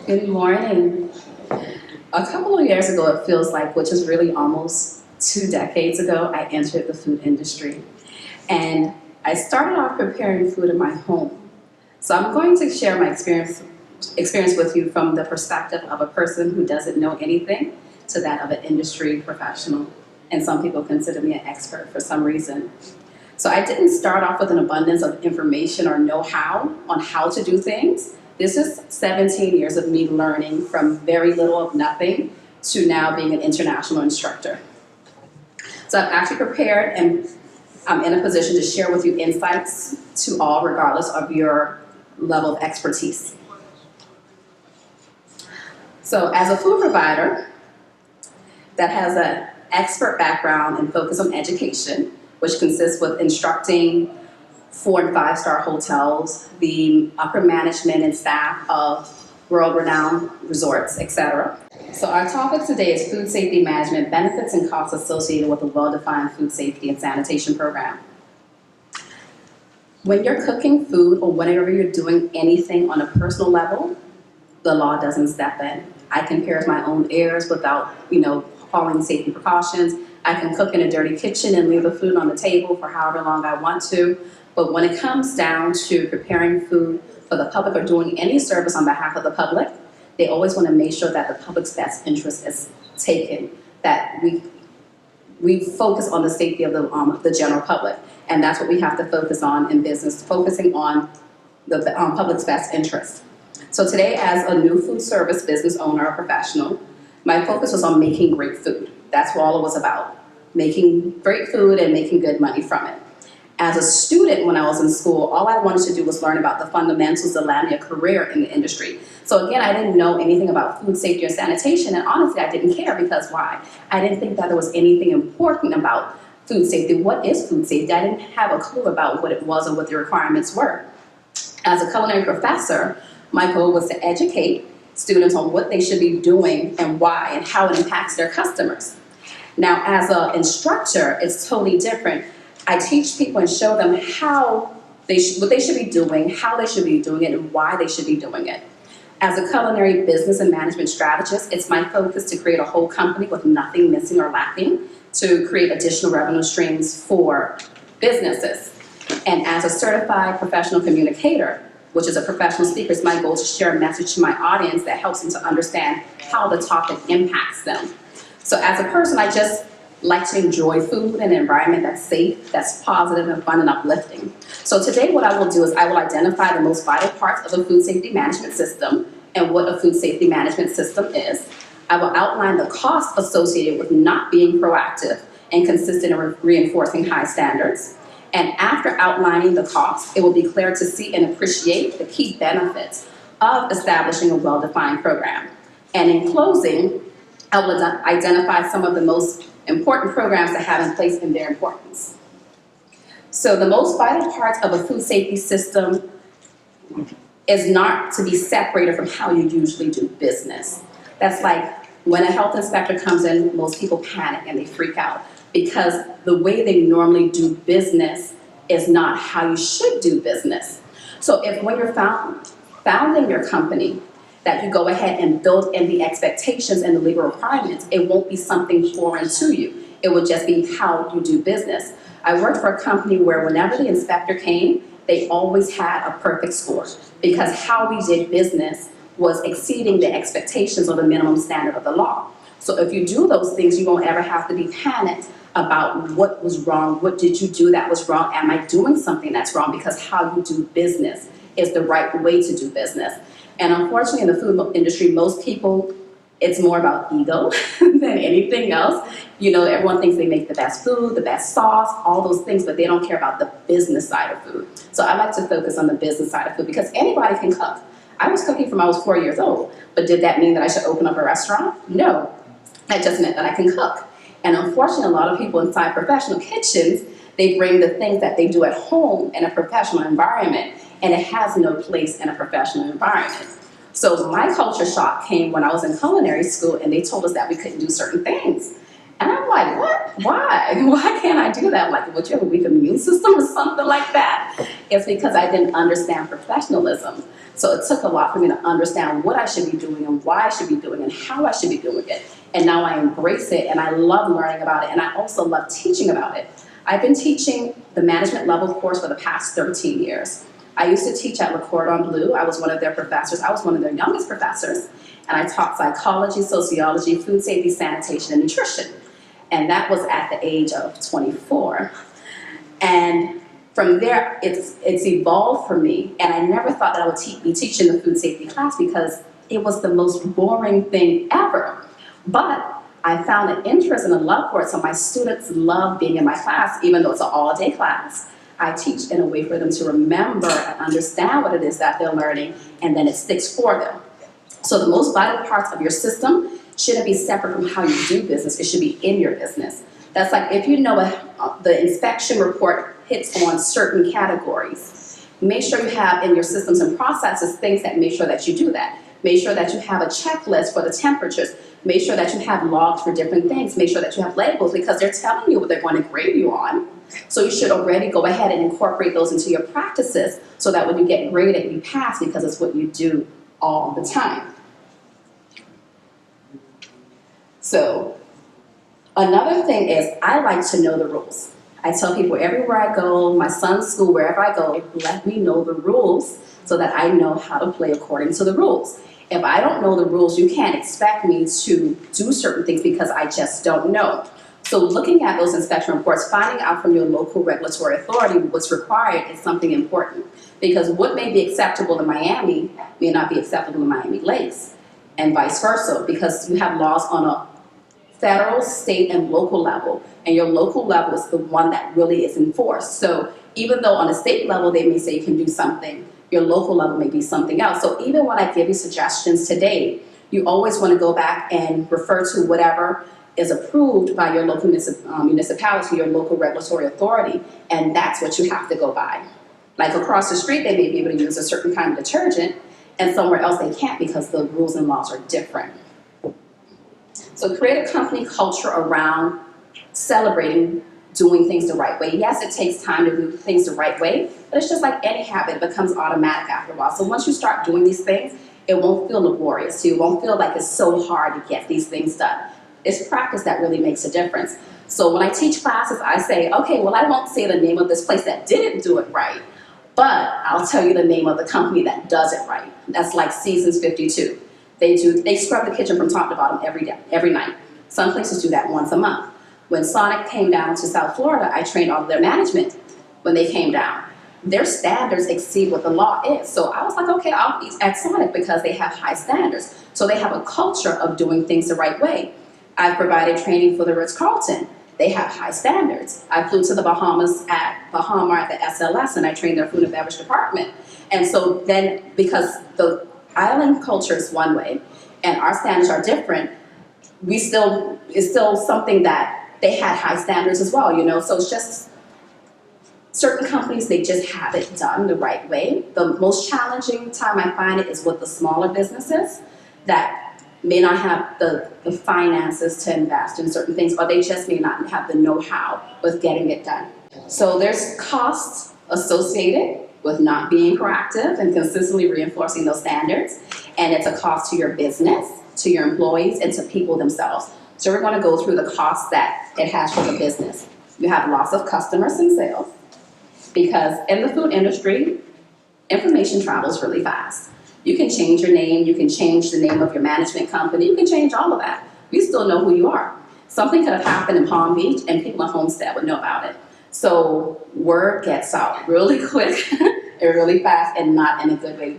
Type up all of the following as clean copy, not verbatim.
Good morning. A couple of years ago, it feels like, which is really almost 2 decades ago, I entered the food industry. And I started off preparing food in my home. So I'm going to share my experience with you from the perspective of a person who doesn't know anything to that of an industry professional. And some people consider me an expert for some reason. So I didn't start off with an abundance of information or know-how on how to do things. This is 17 years of me learning from very little of nothing to now being an international instructor. So I've actually prepared and I'm in a position to share with you insights to all regardless of your level of expertise. So as a food provider that has an expert background and focus on education, which consists with instructing 4- and 5-star hotels, the upper management and staff of world-renowned resorts, etc. So our topic today is food safety management, benefits and costs associated with a well-defined food safety and sanitation program. When you're cooking food or whenever you're doing anything on a personal level, the law doesn't step in. I can pair my own errors without, following safety precautions. I can cook in a dirty kitchen and leave the food on the table for however long I want to. But when it comes down to preparing food for the public or doing any service on behalf of the public, they always want to make sure that the public's best interest is taken, that we focus on the safety of the general public. And that's what we have to focus on in business, focusing on the public's best interest. So today, as a new food service business owner or professional, my focus was on making great food. That's what all it was about, making great food and making good money from it. As a student, when I was in school, all I wanted to do was learn about the fundamentals that land me a career in the industry. So again, I didn't know anything about food safety or sanitation, and honestly, I didn't care because why? I didn't think that there was anything important about food safety. What is food safety? I didn't have a clue about what it was or what the requirements were. As a culinary professor, my goal was to educate students on what they should be doing and why and how it impacts their customers. Now, as an instructor, it's totally different. I teach people and show them what they should be doing, how they should be doing it, and why they should be doing it. As a culinary business and management strategist, it's my focus to create a whole company with nothing missing or lacking to create additional revenue streams for businesses. And as a certified professional communicator, which is a professional speaker, it's my goal to share a message to my audience that helps them to understand how the topic impacts them. So as a person, I just like to enjoy food in an environment that's safe, that's positive and fun and uplifting. So today what I will do is I will identify the most vital parts of a food safety management system and what a food safety management system is. I will outline the costs associated with not being proactive and consistent in reinforcing high standards. And after outlining the costs, it will be clear to see and appreciate the key benefits of establishing a well-defined program. And in closing, I will identify some of the most important programs to have in place and their importance. So the most vital part of a food safety system is not to be separated from how you usually do business. That's like when a health inspector comes in, most people panic and they freak out because the way they normally do business is not how you should do business. So if when you're founding your company, that you go ahead and build in the expectations and the legal requirements, it won't be something foreign to you. It will just be how you do business. I worked for a company where whenever the inspector came, they always had a perfect score because how we did business was exceeding the expectations or the minimum standard of the law. So if you do those things, you won't ever have to be panicked about what was wrong, what did you do that was wrong, am I doing something that's wrong, because how you do business is the right way to do business. And unfortunately, in the food industry, most people, it's more about ego than anything else. Everyone thinks they make the best food, the best sauce, all those things, but they don't care about the business side of food. So I like to focus on the business side of food because anybody can cook. I was cooking from I was 4 years old, but did that mean that I should open up a restaurant? No, that just meant that I can cook. And unfortunately, a lot of people inside professional kitchens, they bring the things that they do at home in a professional environment, and it has no place in a professional environment. So my culture shock came when I was in culinary school and they told us that we couldn't do certain things. And I'm like, what? Why? Why can't I do that? I'm like, would you have a weak immune system or something like that? It's because I didn't understand professionalism. So it took a lot for me to understand what I should be doing and why I should be doing it and how I should be doing it. And now I embrace it and I love learning about it and I also love teaching about it. I've been teaching the management level course for the past 13 years. I used to teach at Le Cordon Bleu. I was one of their professors. I was one of their youngest professors. And I taught psychology, sociology, food safety, sanitation, and nutrition. And that was at the age of 24. And from there, it's evolved for me. And I never thought that I would be teaching the food safety class because it was the most boring thing ever. But I found an interest and a love for it, so my students love being in my class, even though it's an all-day class. I teach in a way for them to remember and understand what it is that they're learning, and then it sticks for them. So the most vital parts of your system shouldn't be separate from how you do business. It should be in your business. That's like if you know the inspection report hits on certain categories, make sure you have in your systems and processes things that make sure that you do that. Make sure that you have a checklist for the temperatures. Make sure that you have logs for different things. Make sure that you have labels because they're telling you what they're going to grade you on. So you should already go ahead and incorporate those into your practices so that when you get graded, you pass because it's what you do all the time. So another thing is I like to know the rules. I tell people everywhere I go, my son's school, wherever I go, let me know the rules so that I know how to play according to the rules. If I don't know the rules, you can't expect me to do certain things because I just don't know. So looking at those inspection reports, finding out from your local regulatory authority what's required is something important. Because what may be acceptable in Miami may not be acceptable in Miami Lakes, and vice versa, because you have laws on a federal, state, and local level, and your local level is the one that really is enforced. So even though on a state level they may say you can do something, your local level may be something else. So even when I give you suggestions today, you always want to go back and refer to whatever is approved by your local municipality, your local regulatory authority, and that's what you have to go by. Like across the street, they may be able to use a certain kind of detergent, and somewhere else they can't because the rules and laws are different. So create a company culture around celebrating doing things the right way. Yes, it takes time to do things the right way, but it's just like any habit, it becomes automatic after a while. So once you start doing these things, it won't feel laborious to you. It won't feel like it's so hard to get these things done. It's practice that really makes a difference. So when I teach classes, I say, okay, well, I won't say the name of this place that didn't do it right, but I'll tell you the name of the company that does it right. That's like Seasons 52. They scrub the kitchen from top to bottom every night. Some places do that once a month. When Sonic came down to South Florida, I trained all of their management when they came down. Their standards exceed what the law is. So I was like, okay, I'll be at Sonic because they have high standards. So they have a culture of doing things the right way. I've provided training for the Ritz-Carlton. They have high standards. I flew to the Bahamas at the SLS and I trained their food and beverage department. And so then, because the island culture is one way and our standards are different, it's still something that they had high standards as well, you know? So it's just, certain companies, they just have it done the right way. The most challenging time I find it is with the smaller businesses that may not have the finances to invest in certain things, or they just may not have the know-how with getting it done. So there's costs associated with not being proactive and consistently reinforcing those standards, and it's a cost to your business, to your employees, and to people themselves. So we're going to go through the costs that it has for the business. You have loss of customers and sales, because in the food industry, information travels really fast. You can change your name, you can change the name of your management company, you can change all of that. We still know who you are. Something could have happened in Palm Beach and people in Homestead would know about it. So word gets out really quick and really fast and not in a good way.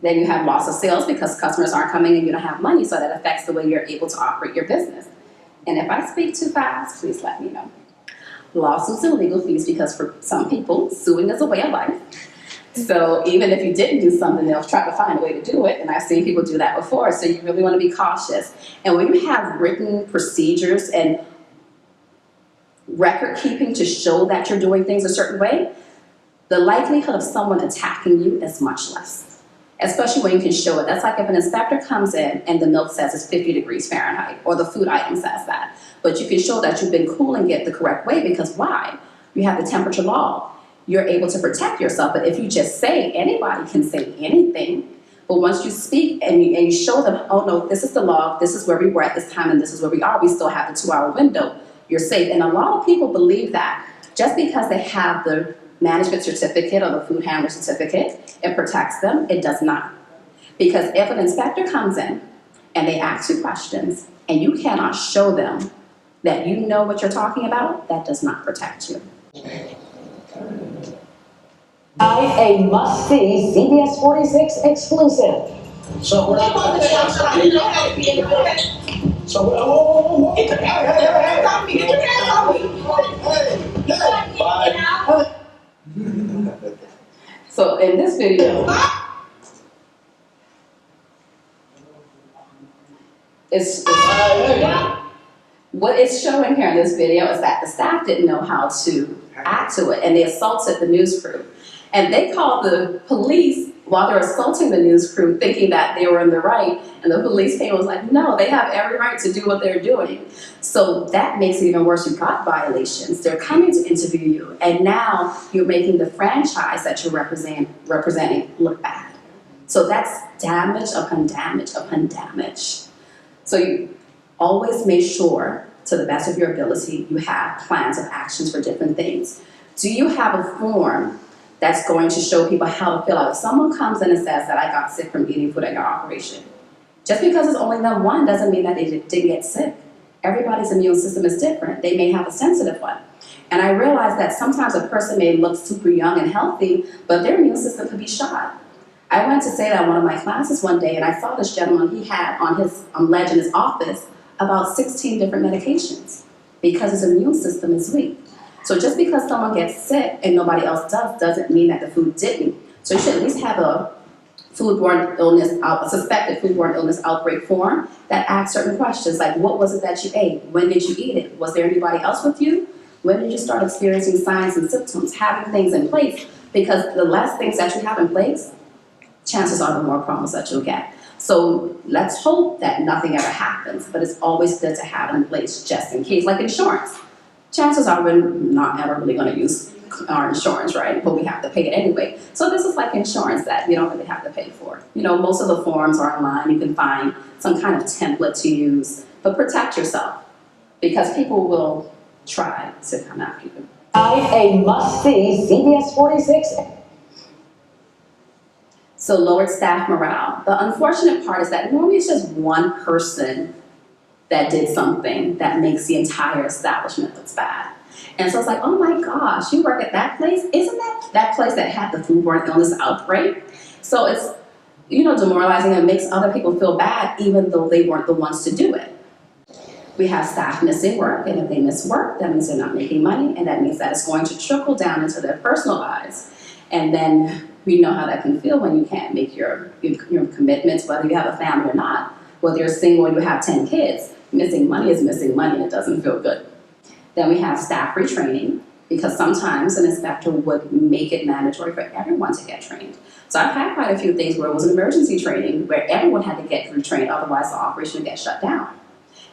Then you have loss of sales because customers aren't coming and you don't have money, so that affects the way you're able to operate your business. And if I speak too fast, please let me know. Lawsuits and legal fees, because for some people, suing is a way of life. So even if you didn't do something, they'll try to find a way to do it, and I've seen people do that before, so you really want to be cautious. And when you have written procedures and record keeping to show that you're doing things a certain way, the likelihood of someone attacking you is much less. especially when you can show it. That's like if an inspector comes in and the milk says it's 50 degrees Fahrenheit, or the food item says that. But you can show that you've been cooling it the correct way, because why? You have the temperature log. You're able to protect yourself. But if you just say, anybody can say anything, but once you speak and you show them, oh no, this is the log, this is where we were at this time, and this is where we are, we still have the 2-hour window, you're safe. And a lot of people believe that just because they have the management certificate or the food handler certificate, it protects them. It does not. Because if an inspector comes in and they ask you questions and you cannot show them that you know what you're talking about, that does not protect you. A must-see CBS 46 exclusive. So we're not going to So whoa. Get your hands off me. Get your hands off me. So in this video, what it's showing here in this video is that the staff didn't know how to act to it, and they assaulted the news crew. And they called the police while they're assaulting the news crew, thinking that they were in the right, and the police came and was like, no, they have every right to do what they're doing. So that makes it even worse. You've got violations. They're coming to interview you, and now you're making the franchise that you're representing look bad. So that's damage upon damage upon damage. So you always make sure, to the best of your ability, you have plans of actions for different things. Do you have a form that's going to show people how to fill out? If someone comes in and says that I got sick from eating food at your operation, just because it's only them one doesn't mean that they didn't get sick. Everybody's immune system is different. They may have a sensitive one. And I realize that sometimes a person may look super young and healthy, but their immune system could be shot. I went to say that in one of my classes one day, and I saw this gentleman, he had on his ledge in his office about 16 different medications because his immune system is weak. So just because someone gets sick and nobody else does, doesn't mean that the food didn't. So you should at least have a foodborne illness, a suspected foodborne illness outbreak form that asks certain questions, like what was it that you ate? When did you eat it? Was there anybody else with you? When did you start experiencing signs and symptoms? Having things in place, because the less things that you have in place, chances are the more problems that you'll get. So let's hope that nothing ever happens, but it's always good to have it in place just in case, like insurance. Chances are we're not ever really going to use our insurance, right? But we have to pay it anyway. So this is like insurance that you don't really have to pay for. You know, most of the forms are online. You can find some kind of template to use, but protect yourself, because people will try to come after you. A must-see CBS 46. So lowered staff morale. The unfortunate part is that normally it's just one person that did something that makes the entire establishment look bad. And so it's like, oh my gosh, you work at that place? Isn't that place that had the foodborne illness outbreak? So it's, you know, demoralizing and makes other people feel bad even though they weren't the ones to do it. We have staff missing work, and if they miss work, that means they're not making money, and that means that it's going to trickle down into their personal lives. And then we know how that can feel when you can't make your commitments, whether you have a family or not. Whether you're single or you have 10 kids, missing money is missing money, and it doesn't feel good. Then we have staff retraining, because sometimes an inspector would make it mandatory for everyone to get trained. So I've had quite a few things where it was an emergency training where everyone had to get retrained, otherwise the operation would get shut down.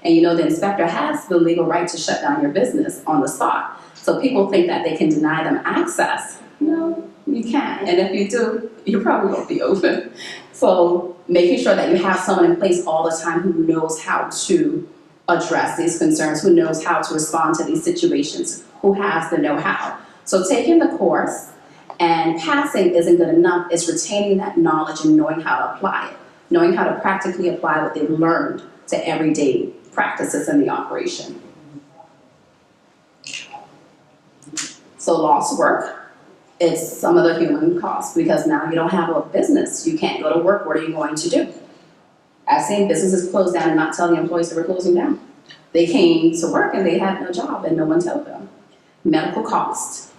And you know, the inspector has the legal right to shut down your business on the spot. So people think that they can deny them access. No, you can't. And if you do, you probably won't be open. So making sure that you have someone in place all the time who knows how to address these concerns, who knows how to respond to these situations, who has the know-how. So taking the course and passing isn't good enough. It's retaining that knowledge and knowing how to apply it, knowing how to practically apply what they've learned to everyday practices in the operation. So lost work, it's some of the human cost, because now you don't have a business. You can't go to work. What are you going to do? I've seen businesses close down and not tell the employees they were closing down. They came to work and they had no job and no one told them. Medical costs,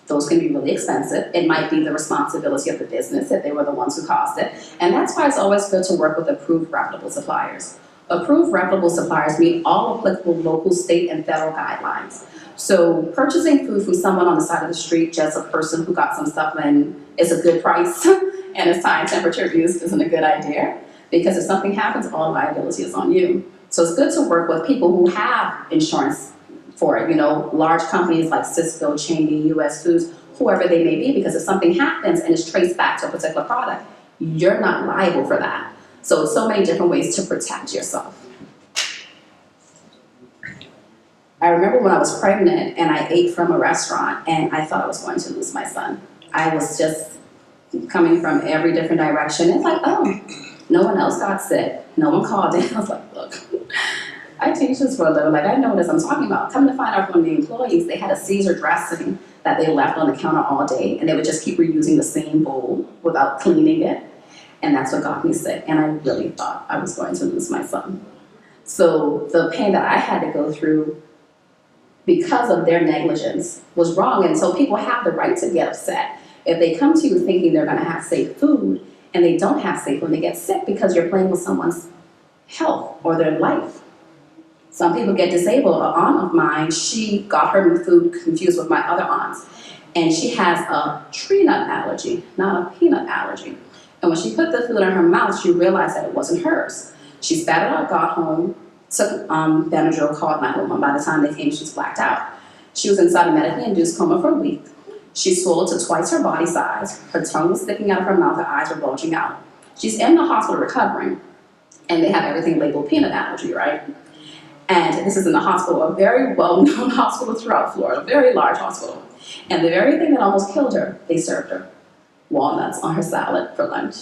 those can be really expensive. It might be the responsibility of the business if they were the ones who caused it. And that's why it's always good to work with approved reputable suppliers. Approved reputable suppliers meet all applicable local, state, and federal guidelines. So purchasing food from someone on the side of the street, just a person who got some stuff and it's a good price, and and assign temperature reviews isn't a good idea, because if something happens, all liability is on you. So it's good to work with people who have insurance for it, large companies like Cisco, Cheney, US Foods, whoever they may be, because if something happens and it's traced back to a particular product, you're not liable for that. So many different ways to protect yourself. I remember when I was pregnant and I ate from a restaurant and I thought I was going to lose my son. I was just coming from every different direction. It's like, oh, no one else got sick. No one called in. I was like, look, I teach this for a living. Like, I know what I'm talking about. Come to find out from the employees, they had a Caesar dressing that they left on the counter all day, and they would just keep reusing the same bowl without cleaning it. And that's what got me sick. And I really thought I was going to lose my son. So the pain that I had to go through because of their negligence was wrong. And so people have the right to get upset. If they come to you thinking they're gonna have safe food and they don't have safe food, they get sick because you're playing with someone's health or their life. Some people get disabled. An aunt of mine, she got her food confused with my other aunts. And she has a tree nut allergy, not a peanut allergy. And when she put the food in her mouth, she realized that it wasn't hers. She spat it out, got home, took Benadryl, called 911. By the time they came, she was blacked out. She was inside a medically induced coma for a week. She swelled to twice her body size. Her tongue was sticking out of her mouth. Her eyes were bulging out. She's in the hospital recovering, and they have everything labeled peanut allergy, right? And this is in the hospital, a very well-known hospital throughout Florida, a very large hospital. And the very thing that almost killed her, they served her walnuts on her salad for lunch.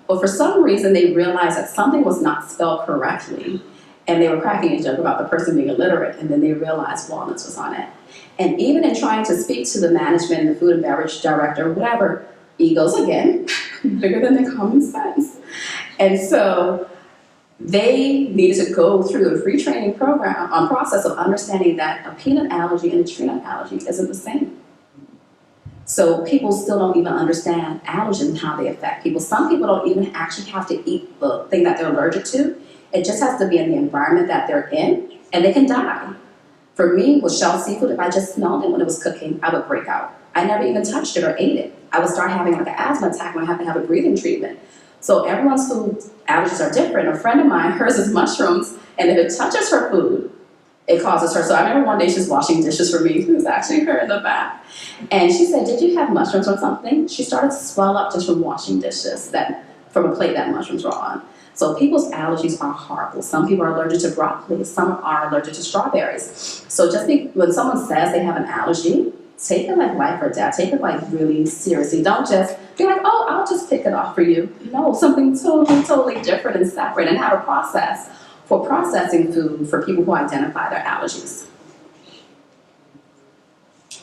But for some reason, they realized that something was not spelled correctly, and they were cracking a joke about the person being illiterate, and then they realized walnuts was on it. And even in trying to speak to the management and the food and beverage director, whatever, egos again, bigger than their common sense. And so they needed to go through a retraining program on process of understanding that a peanut allergy and a tree nut allergy isn't the same. So people still don't even understand allergens and how they affect people. Some people don't even actually have to eat the thing that they're allergic to. It just has to be in the environment that they're in, and they can die. For me, with shelled seafood, if I just smelled it when it was cooking, I would break out. I never even touched it or ate it. I would start having like an asthma attack when I have to have a breathing treatment. So everyone's food allergies are different. A friend of mine, hers is mushrooms, and if it touches her food, it causes her. So I remember one day she's washing dishes for me. It was actually her in the back. And she said, did you have mushrooms or something? She started to swell up just from washing dishes from a plate that mushrooms were on. So people's allergies are horrible. Some people are allergic to broccoli. Some are allergic to strawberries. So when someone says they have an allergy, take it like life or death. Take it like really seriously. Don't just be like, oh, I'll just pick it off for you. No, something totally different and separate, and have a process for processing food for people who identify their allergies.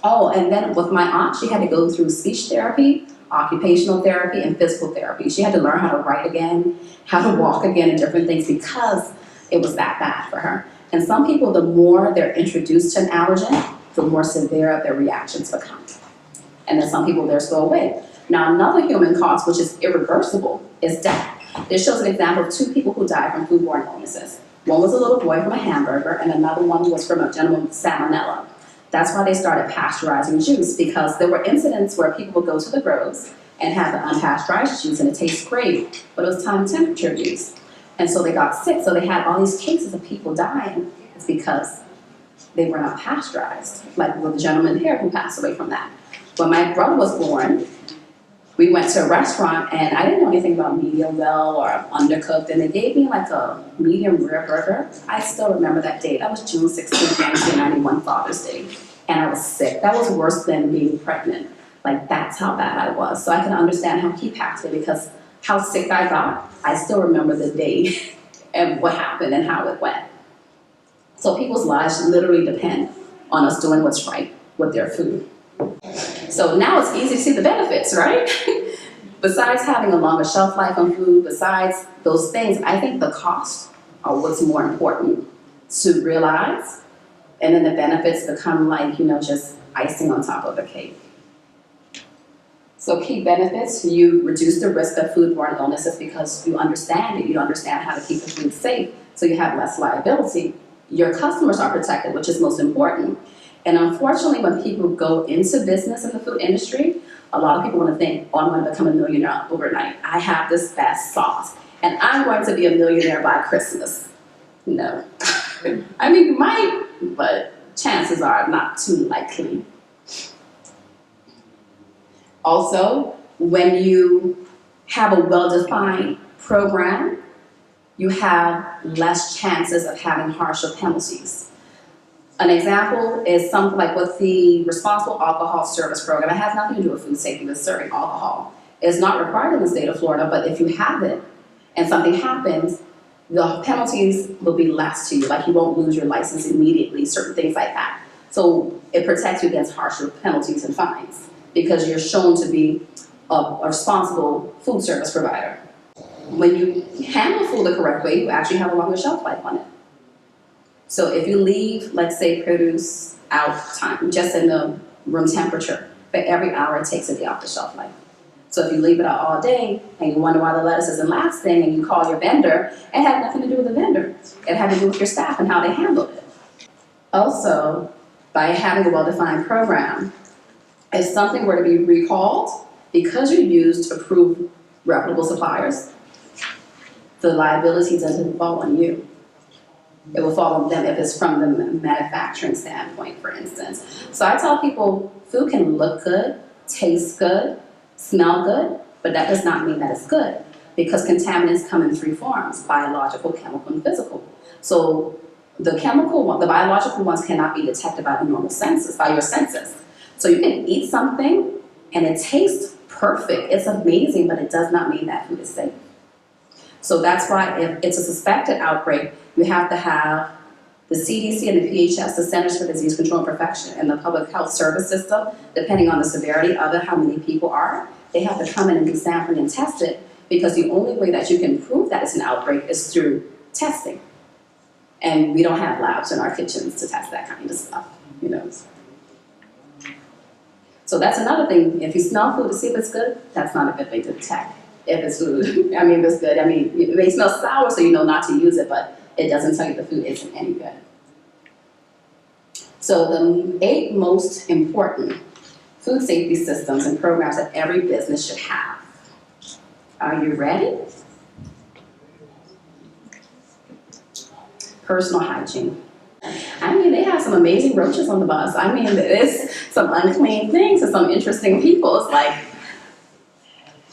Oh, and then with my aunt, she had to go through speech therapy, occupational therapy, and physical therapy. She had to learn how to write again, how to walk again, and different things because it was that bad for her. And some people, the more they're introduced to an allergen, the more severe their reactions become. And then some people, theirs go away. Now, another human cause, which is irreversible, is death. This shows an example of two people who died from foodborne illnesses. One was a little boy from a hamburger, and another one was from a gentleman with salmonella. That's why they started pasteurizing juice, because there were incidents where people would go to the groves and have the unpasteurized juice, and it tastes great, but it was time temperature juice. And so they got sick, so they had all these cases of people dying. It's because they were not pasteurized, like with the gentleman here who passed away from that. When my brother was born, we went to a restaurant, and I didn't know anything about medium well or undercooked, and they gave me like a medium rare burger. I still remember that date. That was June 16, 1991, Father's Day, and I was sick. That was worse than being pregnant. Like, that's how bad I was. So I can understand how he passed it, because how sick I got, I still remember the day and what happened and how it went. So people's lives literally depend on us doing what's right with their food. So now it's easy to see the benefits, right? Besides having a longer shelf life on food, besides those things, I think the costs are what's more important to realize. And then the benefits become like, just icing on top of the cake. So key benefits, you reduce the risk of foodborne illnesses because you understand it. You understand how to keep the food safe, so you have less liability. Your customers are protected, which is most important. And unfortunately, when people go into business in the food industry, A lot of people want to think, oh, I'm going to become a millionaire overnight. I have this best sauce, and I'm going to be a millionaire by Christmas. No. I mean, you might, but chances are not too likely. Also, when you have a well-defined program, you have less chances of having harsher penalties. An example is something like with the Responsible Alcohol Service Program. It has nothing to do with food safety, with serving alcohol. It's not required in the state of Florida, but if you have it and something happens, the penalties will be less to you, like you won't lose your license immediately, certain things like that. So it protects you against harsher penalties and fines because you're shown to be a responsible food service provider. When you handle food the correct way, you actually have a longer shelf life on it. So if you leave, let's say, produce out time, just in the room temperature, for every hour it takes a day off the shelf life. So if you leave it out all day and you wonder why the lettuce isn't lasting and you call your vendor, it had nothing to do with the vendor. It had to do with your staff and how they handled it. Also, by having a well-defined program, if something were to be recalled because you used approved reputable suppliers, the liability doesn't fall on you. It will fall on them if it's from the manufacturing standpoint, for instance. So I tell people food can look good, taste good, smell good, but that does not mean that it's good because contaminants come in three forms: biological, chemical, and physical. So the biological ones cannot be detected by the normal senses, by your senses. So you can eat something and it tastes perfect, it's amazing, but it does not mean that food is safe. So that's why if it's a suspected outbreak, you have to have the CDC and the PHS, the Centers for Disease Control and Prevention, and the Public Health Service System, depending on the severity of it, how many people are, they have to come in and do sampling and test it, because the only way that you can prove that it's an outbreak is through testing. And we don't have labs in our kitchens to test that kind of stuff, you know. So that's another thing. If you smell food to see if it's good, that's not a good way to detect if it's food. I mean, if it's good. I mean, it may smell sour, so you know not to use it, but it doesn't tell you the food isn't any good. So the 8 most important food safety systems and programs that every business should have. Are you ready? Personal hygiene. I mean, they have some amazing roaches on the bus. I mean, there's some unclean things and some interesting people. It's like,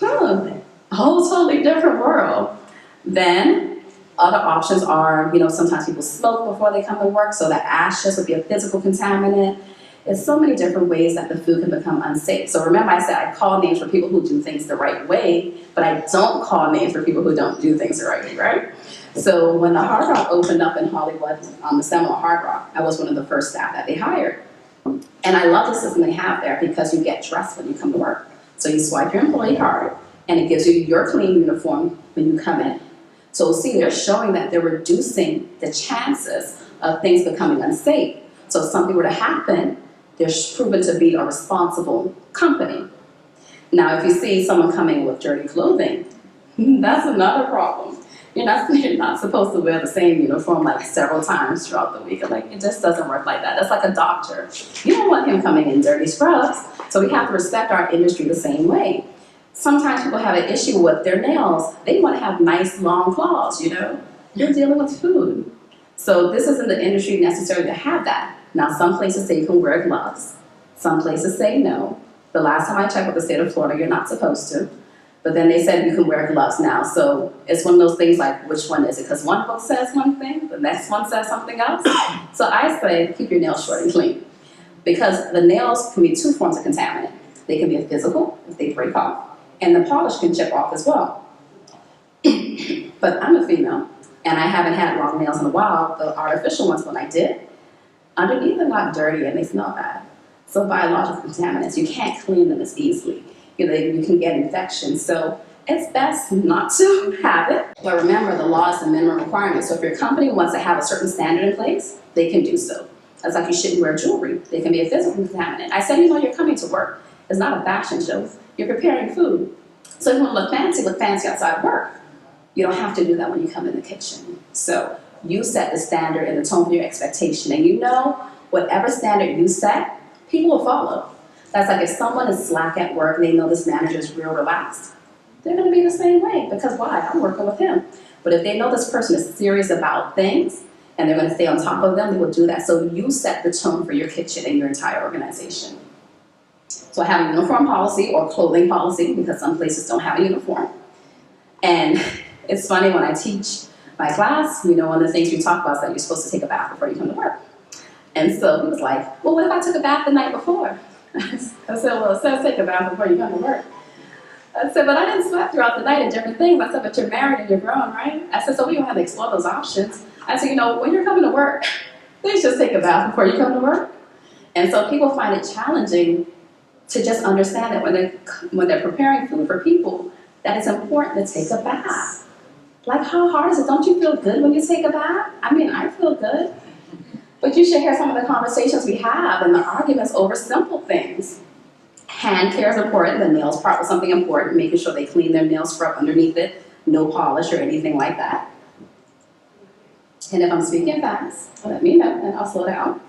a whole totally different world. Then other options are, sometimes people smoke before they come to work, so the ashes would be a physical contaminant. There's so many different ways that the food can become unsafe. So remember I said I call names for people who do things the right way, but I don't call names for people who don't do things the right way, right? So when the Hard Rock opened up in Hollywood, the Seminole Hard Rock, I was one of the first staff that they hired. And I love the system they have there because you get dressed when you come to work. So you swipe your employee card, and it gives you your clean uniform when you come in. So see, they're showing that they're reducing the chances of things becoming unsafe. So if something were to happen, they're proven to be a responsible company. Now, if you see someone coming with dirty clothing, that's another problem. You're not supposed to wear the same uniform like several times throughout the week. Like, it just doesn't work like that. That's like a doctor. You don't want him coming in dirty scrubs. So we have to respect our industry the same way. Sometimes people have an issue with their nails. They want to have nice long claws, You're dealing with food. So this isn't the industry necessary to have that. Now, some places say you can wear gloves. Some places say no. The last time I checked with the state of Florida, you're not supposed to. But then they said you can wear gloves now. So it's one of those things like, which one is it? Because one book says one thing, the next one says something else. So I say, keep your nails short and clean. Because the nails can be 2 forms of contaminant. They can be a physical, if they break off, and the polish can chip off as well. But I'm a female, and I haven't had long nails in a while. The artificial ones, when I did, underneath they're not dirty and they smell bad. So biological contaminants, you can't clean them as easily. You can get infections, so it's best not to have it. But remember, the law is the minimum requirement. So if your company wants to have a certain standard in place, they can do so. That's like you shouldn't wear jewelry. They can be a physical contaminant. I said, you're coming to work. It's not a fashion show. You're preparing food. So if you want to look fancy outside of work. You don't have to do that when you come in the kitchen. So you set the standard and the tone for your expectation. And whatever standard you set, people will follow. That's like if someone is slack at work and they know this manager is real relaxed, they're gonna be the same way, because why? I'm working with him. But if they know this person is serious about things and they're gonna stay on top of them, they will do that. So you set the tone for your kitchen and your entire organization. So I have a uniform policy or clothing policy, because some places don't have a uniform. And it's funny, when I teach my class, one of the things we talk about is that you're supposed to take a bath before you come to work. And so he was like, well, what if I took a bath the night before? I said, well, it says take a bath before you come to work. I said, but I didn't sweat throughout the night and different things. I said, but you're married and you're grown, right? I said, so we don't have to explore those options. I said, when you're coming to work, please just take a bath before you come to work. And so people find it challenging to just understand that when they're preparing food for people, that it's important to take a bath. Like, how hard is it? Don't you feel good when you take a bath? I mean, I feel good. But you should hear some of the conversations we have and the arguments over simple things. Hand care is important. The nails part was something important, making sure they clean their nails, scrub underneath it, no polish or anything like that. And if I'm speaking fast, let me know and I'll slow down.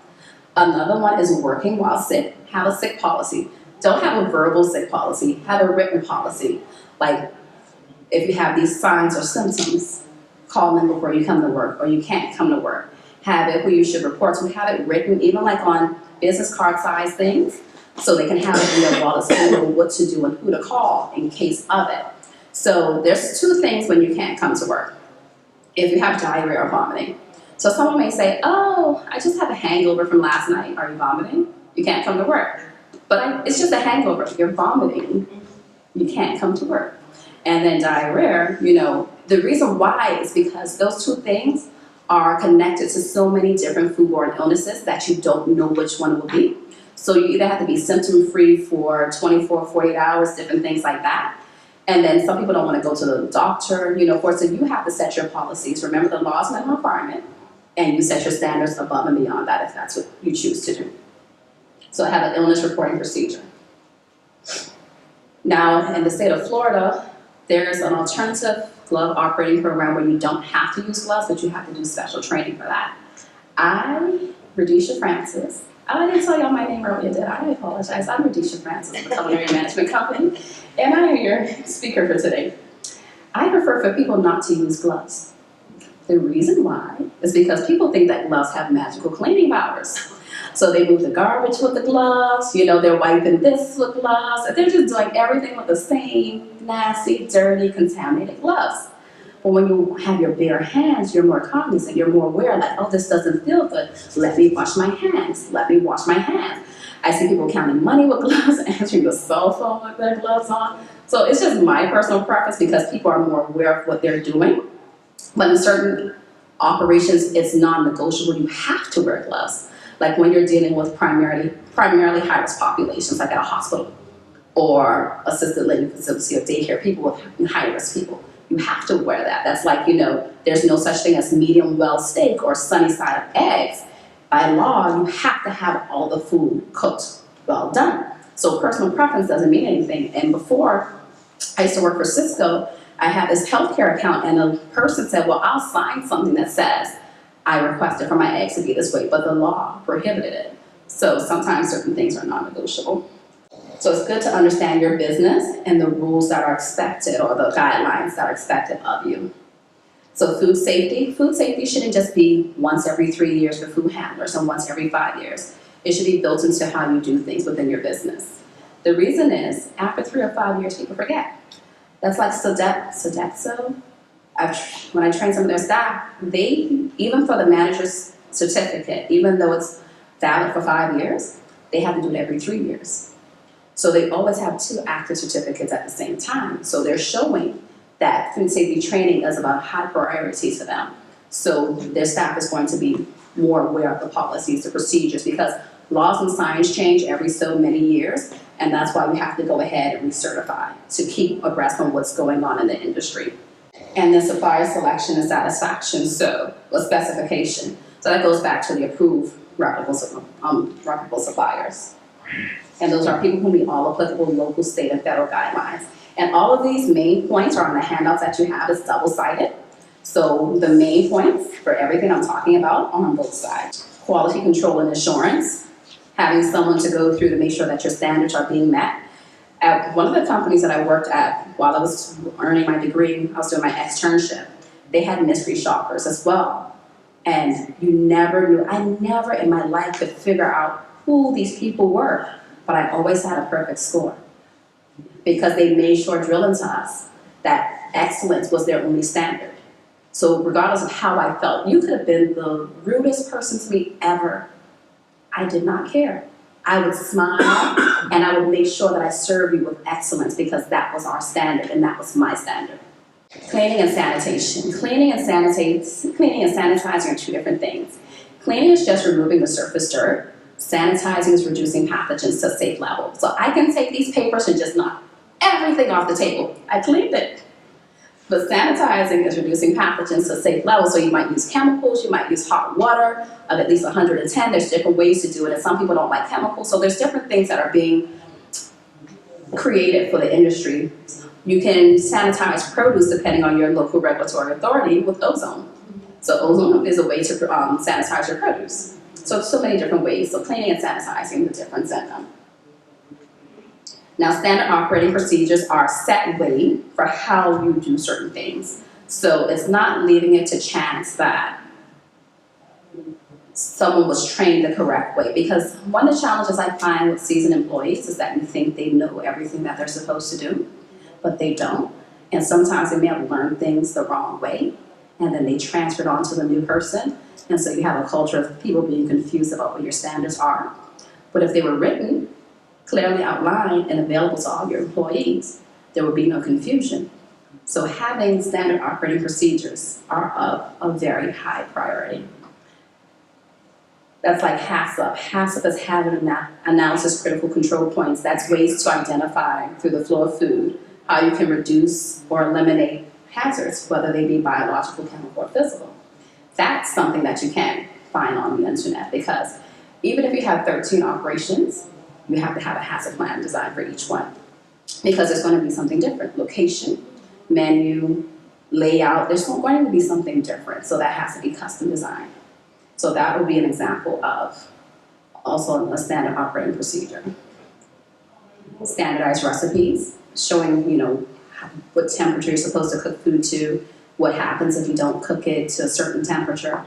Another one is working while sick. Have a sick policy. Don't have a verbal sick policy, have a written policy. Like, if you have these signs or symptoms, call them before you come to work, or you can't come to work. Have it who you should report to, have it written, even like on business card size things, so they can have it in their wallet so they know what to do and who to call in case of it. So there's two things when you can't come to work. If you have diarrhea or vomiting. So someone may say, oh, I just had a hangover from last night. Are you vomiting? You can't come to work. But it's just a hangover. You're vomiting. You can't come to work. And then diarrhea, the reason why is because those two things are connected to so many different foodborne illnesses that you don't know which one will be. So you either have to be symptom-free for 24, 48 hours, different things like that. And then some people don't want to go to the doctor, so you have to set your policies. Remember, the law is not a requirement, and you set your standards above and beyond that if that's what you choose to do. So I have an illness reporting procedure. Now, in the state of Florida, there's an alternative glove operating program where you don't have to use gloves, but you have to do special training for that. Raideesha Francis, I didn't tell y'all my name earlier, did I? I apologize. I'm Raideesha Francis of the Culinary Management Company, and I am your speaker for today. I prefer for people not to use gloves. The reason why is because people think that gloves have magical cleaning powers. So they move the garbage with the gloves, they're wiping this with gloves, and they're just doing everything with the same nasty, dirty, contaminated gloves. But when you have your bare hands, you're more cognizant, you're more aware, like, oh, this doesn't feel good. Let me wash my hands, let me wash my hands. I see people counting money with gloves, answering the cell phone with their gloves on. So it's just my personal preference because people are more aware of what they're doing. But in certain operations, it's non-negotiable. You have to wear gloves. Like when you're dealing with primarily high-risk populations, like at a hospital or assisted living facility or daycare, people with high-risk people. You have to wear that. That's like, there's no such thing as medium well steak or sunny side up eggs. By law, you have to have all the food cooked well done. So personal preference doesn't mean anything. And before, I used to work for Cisco, I had this healthcare account, and a person said, well, I'll sign something that says I requested for my eggs to be this way, but the law prohibited it. So sometimes certain things are non-negotiable. So it's good to understand your business and the rules that are expected or the guidelines that are expected of you. So food safety shouldn't just be once every 3 years for food handlers and once every 5 years. It should be built into how you do things within your business. The reason is, after 3 or 5 years, people forget. That's like Sodexo. When I train some of their staff, even for the manager's certificate, even though it's valid for 5 years, they have to do it every 3 years. So they always have 2 active certificates at the same time. So they're showing that food safety training is about high priority to them. So their staff is going to be more aware of the policies, the procedures, because laws and science change every so many years, and that's why we have to go ahead and recertify to keep abreast on what's going on in the industry. And then supplier selection and satisfaction, so a specification. So that goes back to the approved reputable suppliers. And those are people who meet all applicable local, state, and federal guidelines. And all of these main points are on the handouts that you have. It's double-sided. So the main points for everything I'm talking about are on both sides. Quality control and assurance. having someone to go through to make sure that your standards are being met. At one of the companies that I worked at while I was earning my degree, I was doing my externship, they had mystery shoppers as well. And you never knew, I never in my life could figure out who these people were, but I always had a perfect score because they made sure drilling to us that excellence was their only standard. So regardless of how I felt, you could have been the rudest person to me ever. I did not care. I would smile and I would make sure that I served you with excellence because that was our standard and that was my standard. Cleaning and sanitation. Cleaning and sanitizing are two different things. Cleaning is just removing the surface dirt. Sanitizing is reducing pathogens to a safe level. So I can take these papers and just knock everything off the table. I cleaned it. But sanitizing is reducing pathogens to a safe level. So you might use chemicals, you might use hot water of at least 110. There's different ways to do it, and some people don't like chemicals. So there's different things that are being created for the industry. You can sanitize produce depending on your local regulatory authority with ozone. So ozone is a way to sanitize your produce. So many different ways. So cleaning and sanitizing, the difference in them. Now, standard operating procedures are a set way for how you do certain things. So it's not leaving it to chance that someone was trained the correct way. Because one of the challenges I find with seasoned employees is that you think they know everything that they're supposed to do, but they don't. And sometimes they may have learned things the wrong way, and then they transfer it on to the new person. And so you have a culture of people being confused about what your standards are. But if they were written, clearly outlined and available to all your employees, there would be no confusion. So having standard operating procedures are of a very high priority. That's like HACCP. HACCP is having analysis critical control points. That's ways to identify through the flow of food how you can reduce or eliminate hazards, whether they be biological, chemical, or physical. That's something that you can find on the internet because even if you have 13 operations, you have to have a HACCP plan designed for each one because there's going to be something different. Location, menu, layout, there's going to be something different. So that has to be custom designed. So that would be an example of also a standard operating procedure. Standardized recipes, showing, what temperature you're supposed to cook food to, what happens if you don't cook it to a certain temperature,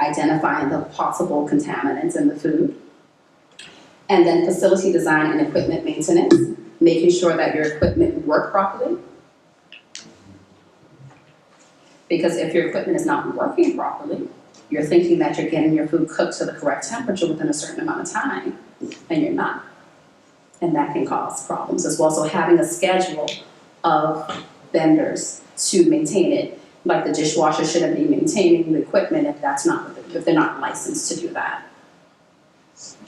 identifying the possible contaminants in the food. And then facility design and equipment maintenance, making sure that your equipment work properly. Because if your equipment is not working properly, you're thinking that you're getting your food cooked to the correct temperature within a certain amount of time, and you're not. And that can cause problems as well. So having a schedule of vendors to maintain it, like the dishwasher shouldn't be maintaining the equipment if they're not licensed to do that.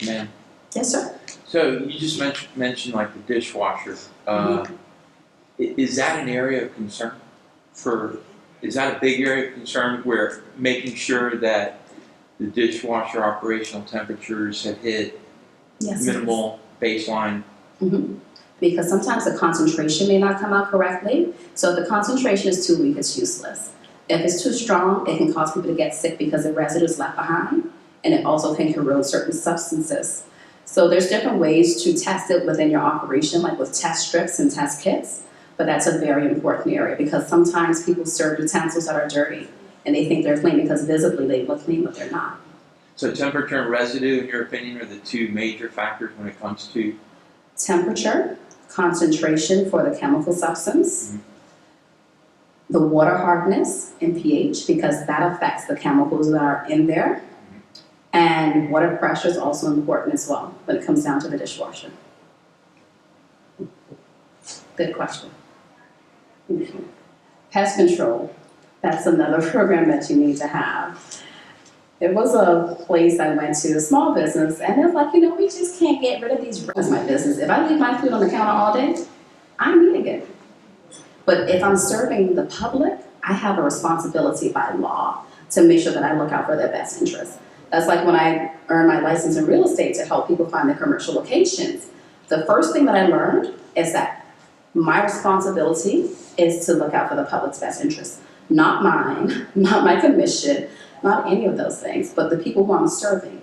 Ma'am. Yes, sir. So you just mentioned like the dishwasher. Is that an area of concern is that a big area of concern where making sure that the dishwasher operational temperatures have hit minimal baseline? Mm-hmm. Because sometimes the concentration may not come out correctly. So if the concentration is too weak, it's useless. If it's too strong, it can cause people to get sick because the residue is left behind, and it also can corrode certain substances. So there's different ways to test it within your operation, like with test strips and test kits, but that's a very important area because sometimes people serve utensils that are dirty and they think they're clean because visibly they look clean, but they're not. So temperature and residue, in your opinion, are the two major factors when it comes to? Temperature, concentration for the chemical substance, the water hardness and pH, because that affects the chemicals that are in there. And water pressure is also important as well when it comes down to the dishwasher. Good question. Pest control, that's another program that you need to have. There was a place I went to, a small business, and they're like, we just can't get rid of these. That's my business. If I leave my food on the counter all day, I'm eating it. But if I'm serving the public, I have a responsibility by law to make sure that I look out for their best interests. That's like when I earned my license in real estate to help people find their commercial locations. The first thing that I learned is that my responsibility is to look out for the public's best interests. Not mine, not my commission, not any of those things, but the people who I'm serving.